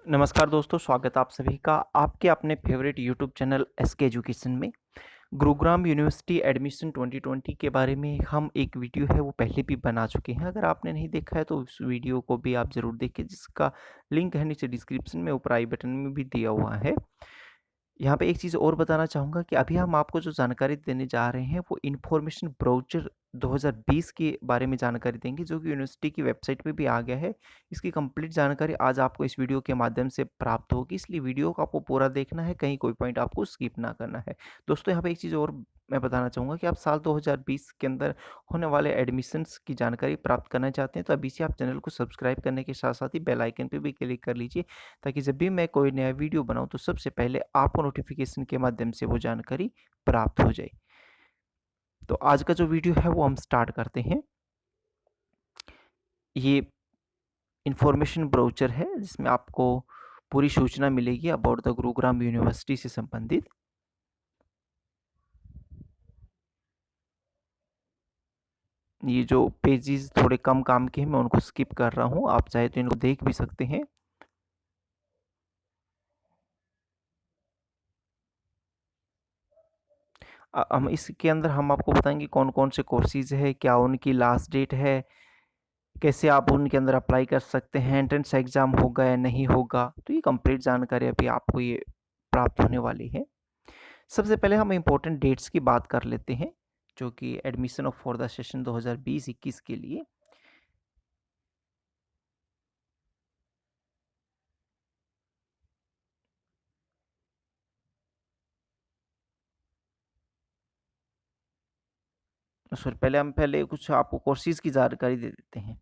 नमस्कार दोस्तों, स्वागत है आप सभी का आपके अपने favourite YouTube channel SK education में। गुरुग्राम यूनिवर्सिटी एडमिशन 2020 के बारे में हम एक वीडियो है वो पहले भी बना चुके हैं। अगर आपने नहीं देखा है तो उस वीडियो को भी आप ज़रूर देखें, जिसका लिंक है नीचे डिस्क्रिप्शन में, ऊपर आई बटन में भी दिया हुआ है। यहाँ पे एक चीज़ और बताना चाहूँगा कि अभी हम आपको जो जानकारी देने जा रहे हैं वो इन्फॉर्मेशन ब्रोचर 2020 के बारे में जानकारी देंगे, जो कि यूनिवर्सिटी की वेबसाइट पे भी आ गया है। इसकी कंप्लीट जानकारी आज आपको इस वीडियो के माध्यम से प्राप्त होगी, इसलिए वीडियो को आपको पूरा देखना है, कहीं कोई पॉइंट आपको स्किप ना करना है। दोस्तों, यहाँ पे एक चीज़ और मैं बताना चाहूँगा कि आप साल 2020 के अंदर होने वाले एडमिशन्स की जानकारी प्राप्त करना चाहते हैं तो अभी से आप चैनल को सब्सक्राइब करने के साथ-साथ ही बेल आइकन पे भी क्लिक कर लीजिए, ताकि जब भी मैं कोई नया वीडियो बनाऊँ तो सबसे पहले आपको नोटिफिकेशन के माध्यम से वो जानकारी प्राप्त हो जाए। तो आज का जो वीडियो है वो हम स्टार्ट करते हैं। ये इन्फॉर्मेशन ब्रोचर है जिसमें आपको पूरी सूचना मिलेगी अबाउट द गुरुग्राम यूनिवर्सिटी से संबंधित। ये जो पेजेस थोड़े कम काम के हैं मैं उनको स्किप कर रहा हूँ, आप चाहे तो इनको देख भी सकते हैं। हम इसके अंदर हम आपको बताएंगे कौन-कौन से कोर्सेज़ है, क्या उनकी लास्ट डेट है, कैसे आप उनके अंदर अप्लाई कर सकते हैं, एंट्रेंस एग्ज़ाम होगा या नहीं होगा, तो ये कंप्लीट जानकारी अभी आपको ये प्राप्त होने वाली है। सबसे पहले हम इम्पोर्टेंट डेट्स की बात कर लेते हैं, जो कि admission of for the session 2020-21 के लिए। सॉरी, पहले कुछ आपको कोर्सेज़ की जानकारी दे देते हैं।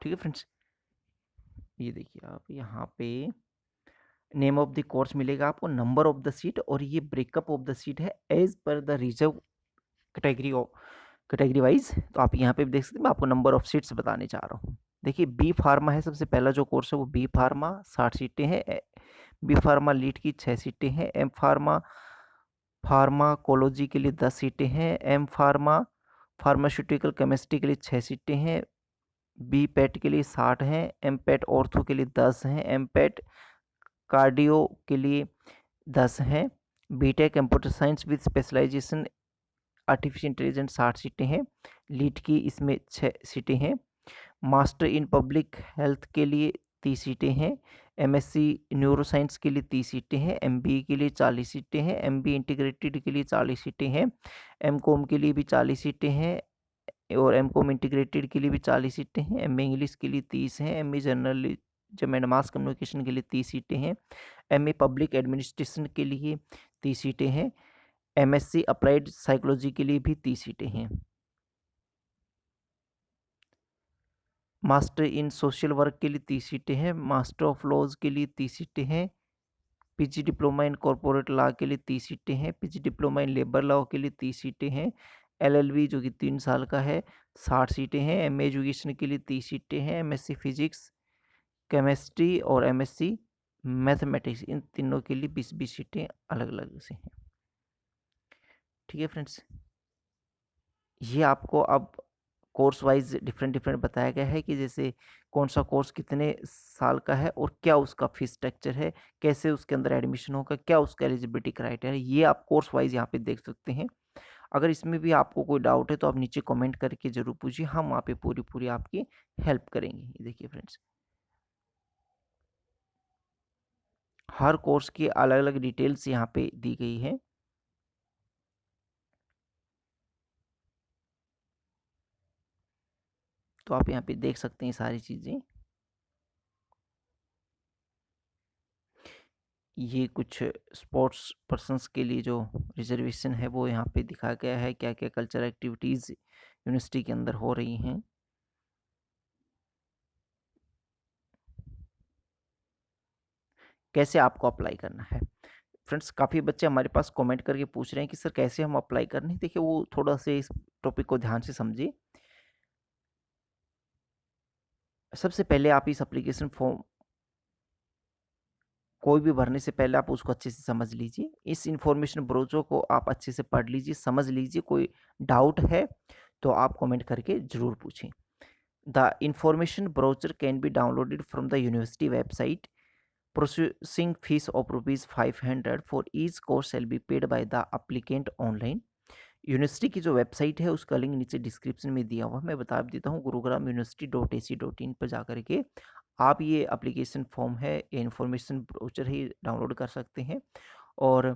ठीक है फ्रेंड्स? ये देखिए आप यहाँ पे नेम ऑफ द कोर्स मिलेगा आपको, नंबर ऑफ द सीट, और ये ब्रेकअप ऑफ द सीट है as per the reserve category wise. तो आप यहाँ पे भी देख सकते हैं, मैं आपको नंबर ऑफ सीट्स बताने जा रहा हूँ। देखिए, बी फार्मा है सबसे पहला जो कोर्स है वो बी फार्मा, 60 सीटें हैं। बी फार्मा लीड की 6 सीटें हैं। एम फार्मा फार्माकोलॉजी के लिए 10 सीटें हैं। एम फार्मा फार्मास्यूटिकल केमिस्ट्री के लिए 6 सीटें हैं। बी पेट के लिए 60 हैं। एम पेट ऑर्थो के लिए 10 हैं। एम पेट कार्डियो के लिए 10 हैं। B Tech computer science with specialisation artificial intelligence 60 सीटें हैं। लीड की इसमें 6 सीटें हैं। मास्टर इन पब्लिक हेल्थ के लिए 30 सीटें हैं। एमएससी न्यूरो साइंस के लिए 30 सीटें हैं। एमबीए के लिए 40 सीटें हैं। एमबीए इंटीग्रेटेड के लिए 40 सीटें हैं। एमकॉम के लिए भी 40 सीटें हैं और एमकॉम इंटीग्रेटेड के लिए भी 40 सीटें हैं। एमए इंग्लिश के लिए 30 हैं। MA journalism and mass communication के लिए 30 सीटें हैं। एमए पब्लिक एडमिनिस्ट्रेशन के लिए 30 सीटें हैं। एमएससी अप्लाइड साइकोलॉजी के लिए भी 30 सीटें हैं। मास्टर इन सोशल वर्क के लिए 30 सीटें हैं। मास्टर ऑफ लॉज के लिए 30 सीटें हैं। PG diploma in corporate law के लिए 30 सीटें हैं। PG diploma in labour law के लिए 30 सीटें हैं। एलएलबी जो कि 3 साल का है, 60 सीटें हैं। एमए एजुकेशन के लिए 30 सीटें हैं। एमएससी फिजिक्स, केमिस्ट्री और एमएससी मैथमेटिक्स, इन तीनों के लिए 20-20 सीटें अलग-अलग से हैं। ठीक है फ्रेंड्स, ये आपको अब कोर्स वाइज डिफरेंट बताया गया है कि जैसे कौन सा कोर्स कितने साल का है और क्या उसका फीस स्ट्रक्चर है, कैसे उसके अंदर एडमिशन होगा, क्या उसका एलिजिबिलिटी क्राइटेरिया है, ये आप कोर्स वाइज यहाँ पे देख सकते हैं। अगर इसमें भी आपको कोई डाउट है तो आप नीचे कमेंट करके ज़रूर पूछिए, हम वहाँ पे पूरी आपकी हेल्प करेंगे। ये देखिए फ्रेंड्स, हर कोर्स की अलग-अलग डिटेल्स यहाँ पे दी गई है। तो आप यहाँ पे देख सकते हैं सारी चीज़ें। ये कुछ स्पोर्ट्स पर्सन्स के लिए जो रिजर्वेशन है वो यहाँ पे दिखाया गया है, क्या-क्या कल्चरल एक्टिविटीज़ यूनिवर्सिटी के अंदर हो रही हैं। कैसे आपको अप्लाई करना है। फ्रेंड्स, काफ़ी बच्चे हमारे पास कमेंट करके पूछ रहे हैं कि सर कैसे हम अप्लाई करने हैं। देखिए, वो थोड़ा-सा इस टॉपिक को ध्यान से समझिए। सबसे पहले आप इस एप्लीकेशन फॉर्म कोई भी भरने से पहले आप उसको अच्छे से समझ लीजिए। इस इन्फॉर्मेशन ब्रोचर को आप अच्छे से पढ़ लीजिए, समझ लीजिए। कोई डाउट है तो आप कमेंट करके ज़रूर पूछें। The information brochure can be downloaded from the university website Processing fees of rupees 500 for each course shall be paid by the applicant online. University की जो वेबसाइट है उसका लिंक नीचे डिस्क्रिप्शन में दिया हुआ है, मैं बता देता हूँ, gurugram.university.ac.in पर जा कर के आप ये एप्लीकेशन फॉर्म है, ये इन्फॉर्मेशन ब्रोचर ही डाउनलोड कर सकते हैं। और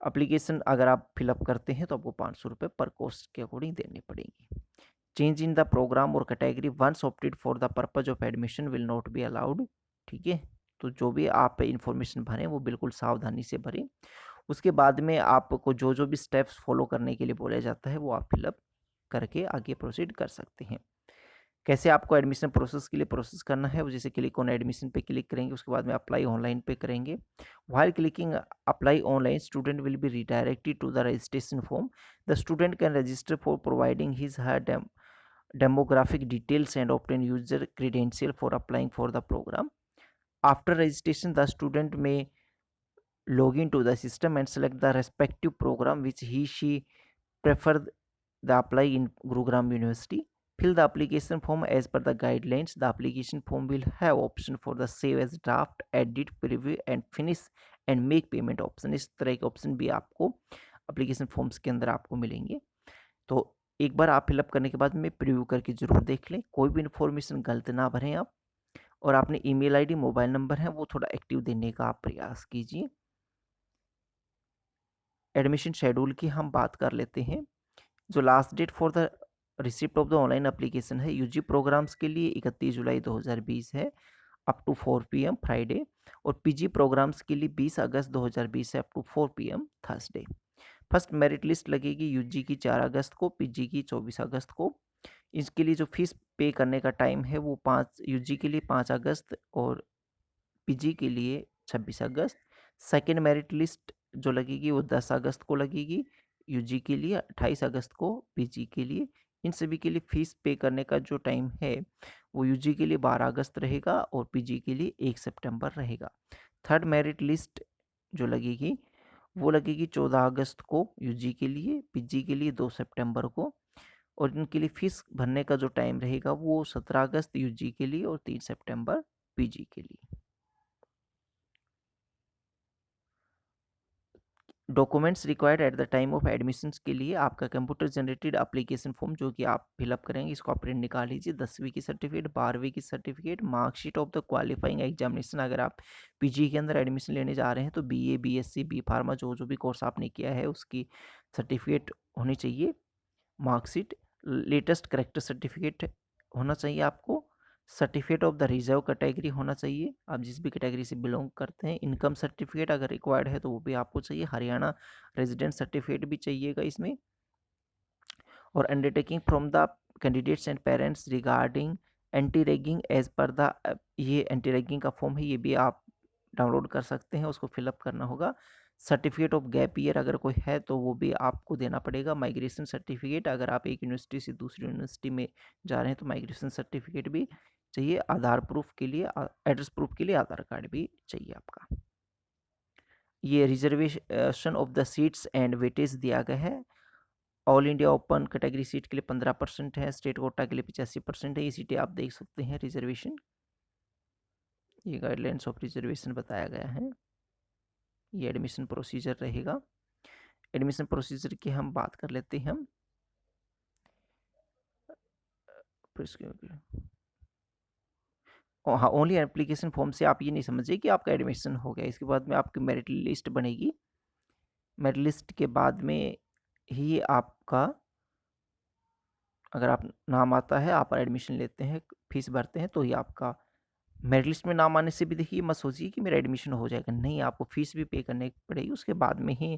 एप्लीकेशन अगर आप फिलअप करते हैं तो आपको 500 रुपये पर कोर्स के अकॉर्डिंग देने पड़ेंगे। चेंज इन द प्रोग्राम और category once opted for the purpose of admission will not be allowed. ठीक है, तो जो भी आप इन्फॉर्मेशन भरें वो बिल्कुल सावधानी से भरें। उसके बाद में आपको जो जो भी स्टेप्स फॉलो करने के लिए बोला जाता है वो आप फिलअप करके आगे प्रोसीड कर सकते हैं। कैसे आपको एडमिशन प्रोसेस के लिए प्रोसेस करना है, वो जैसे क्लिक ऑन एडमिशन पे क्लिक करेंगे, उसके बाद में अप्लाई ऑनलाइन पे करेंगे। While clicking apply online student will be redirected to the registration form. The student can register for providing his her demographic details and obtain user credential for applying for the program. After registration, the student may log into the system and select the respective program which he/she prefer the apply in Gurugram University. Fill the application form as per the guidelines. The application form will have option for the save as draft, edit, preview and finish and make payment option. इस तरह के option भी आपको application forms के अंदर आपको मिलेंगे। तो एक बार आप फिलअप करने के बाद में प्रीव्यू करके ज़रूर देख लें, कोई भी इन्फॉर्मेशन गलत ना भरें आप, और आपने ईमेल आईडी, मोबाइल नंबर है वो थोड़ा एक्टिव देने का आप प्रयास कीजिए। एडमिशन शेड्यूल की हम बात कर लेते हैं। जो last date for the receipt of the online application है यूजी प्रोग्राम्स के लिए 31 जुलाई 2020 है, अप टू 4 PM फ्राइडे, और पीजी प्रोग्राम्स के लिए 20 अगस्त 2020 है, up to 4 PM Thursday. First merit list लगेगी यूजी की 4 अगस्त को, पीजी की 24 अगस्त को। इसके लिए जो फीस पे करने का टाइम है वो 5 यूजी के लिए 5 अगस्त और पीजी के लिए 26 अगस्त। सेकेंड मेरिट लिस्ट जो लगेगी वो 10 अगस्त को लगेगी यूजी के लिए, 28 अगस्त को पीजी के लिए। इन सभी के लिए फ़ीस पे करने का जो टाइम है वो यूजी के लिए 12 अगस्त रहेगा और पीजी के लिए 1 सितंबर रहेगा। थर्ड मेरिट लिस्ट जो लगेगी वो लगेगी 14 अगस्त को यूजी के लिए, पीजी के लिए 2 सितंबर को, और इनके लिए फ़ीस भरने का जो टाइम रहेगा वो 17 अगस्त यूजी के लिए और 3 सितंबर पीजी के लिए। Documents required at the time of admissions के लिए आपका कंप्यूटर जनरेटेड एप्लीकेशन फॉर्म जो कि आप फिलअप करेंगे, इसको आप प्रिंट निकाल लीजिए। 10वीं की सर्टिफिकेट, 12वीं की certificate, marksheet of the qualifying examination. अगर आप पीजी के अंदर एडमिशन लेने जा रहे हैं तो बीए, बीएससी, बी फार्मा जो जो भी कोर्स आपने किया है उसकी सर्टिफिकेट होनी चाहिए। मार्कशीट, लेटेस्ट करेक्टर सर्टिफिकेट होना चाहिए आपको। Certificate of the reserve category होना चाहिए, आप जिस भी कैटेगरी से बिलोंग करते हैं। इनकम सर्टिफिकेट अगर रिक्वायर्ड है तो वो भी आपको चाहिए। हरियाणा रेजिडेंट सर्टिफिकेट भी चाहिएगा इसमें। और undertaking from the candidates and parents regarding anti ragging as per the, ये एंटी रैगिंग का फॉर्म है, ये भी आप डाउनलोड कर सकते हैं, उसको फिलअप करना होगा। सर्टिफिकेट ऑफ गैप ईयर अगर कोई है तो वो भी आपको देना पड़ेगा। माइग्रेशन सर्टिफिकेट, अगर आप एक यूनिवर्सिटी से दूसरी यूनिवर्सिटी में जा रहे हैं तो माइग्रेशन सर्टिफिकेट भी चाहिए। आधार प्रूफ के लिए, एड्रेस प्रूफ के लिए आधार कार्ड भी चाहिए आपका। ये reservation of the seats and weightage दिया गया है। All India open category seat के लिए 15% है, स्टेट कोटा के लिए 85% है। ये सीटें आप देख सकते हैं रिजर्वेशन, ये गाइडलाइंस ऑफ रिजर्वेशन बताया गया है। ये एडमिशन प्रोसीजर रहेगा। एडमिशन प्रोसीजर की हम बात कर लेते हैं हम। हाँ, ओनली एप्लीकेशन फॉर्म से आप ये नहीं समझिए कि आपका एडमिशन हो गया। इसके बाद में आपकी मेरिट लिस्ट बनेगी। मेरिट लिस्ट के बाद में ही आपका, अगर आप नाम आता है, आप एडमिशन लेते हैं, फीस भरते हैं, तो ही आपका मेरिट लिस्ट में नाम आने से भी देखिए मत सोचिए कि मेरा एडमिशन हो जाएगा। नहीं, आपको फीस भी पे करनी पड़ेगी, उसके बाद में ही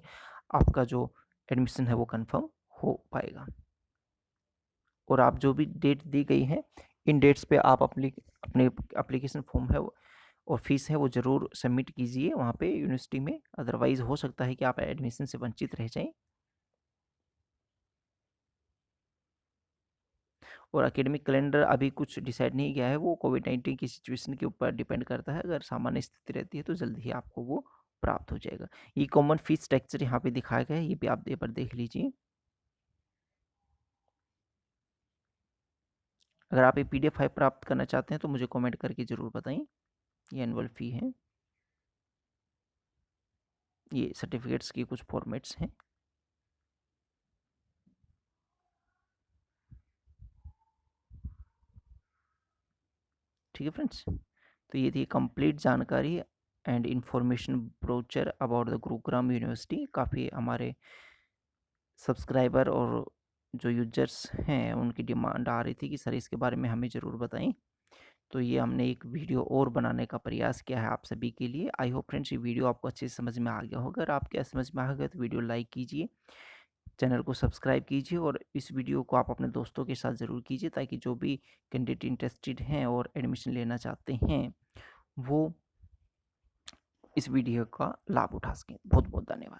आपका जो एडमिशन है वो कंफर्म हो पाएगा। और आप जो भी डेट दी गई है इन डेट्स पे आप अपनी अपने एप्लीकेशन फॉर्म है और फीस है वो ज़रूर सबमिट कीजिए वहाँ पे यूनिवर्सिटी में, अदरवाइज़ हो सकता है कि आप एडमिशन से वंचित रह जाएं। और एकेडमिक कैलेंडर अभी कुछ डिसाइड नहीं किया है, वो कोविड-19 की सिचुएशन के ऊपर डिपेंड करता है। अगर सामान्य स्थिति रहती है तो जल्द ही आपको वो प्राप्त हो जाएगा। ये कॉमन फीस स्ट्रक्चर यहाँ पे दिखाया गया है, ये भी आप एक बार देख लीजिए। अगर आप ये PDF फाइल प्राप्त करना चाहते हैं तो मुझे कमेंट करके ज़रूर बताएं। ये एनुअल फ़ी है। ये सर्टिफिकेट्स की कुछ फॉर्मेट्स हैं। ठीक है फ्रेंड्स, तो ये थी कंप्लीट जानकारी and information brochure about the Gurugram university. काफ़ी हमारे सब्सक्राइबर और जो यूजर्स हैं उनकी डिमांड आ रही थी कि सर इसके बारे में हमें ज़रूर बताएं, तो ये हमने एक वीडियो और बनाने का प्रयास किया है आप सभी के लिए। आई होप फ्रेंड्स ये वीडियो आपको अच्छे से समझ में आ गया होगा। अगर आपके समझ में आ गया तो वीडियो लाइक कीजिए, चैनल को सब्सक्राइब कीजिए और इस वीडियो को आप अपने दोस्तों के साथ ज़रूर कीजिए, ताकि जो भी कैंडिडेट इंटरेस्टेड हैं और एडमिशन लेना चाहते हैं वो इस वीडियो का लाभ उठा सकें। बहुत बहुत धन्यवाद।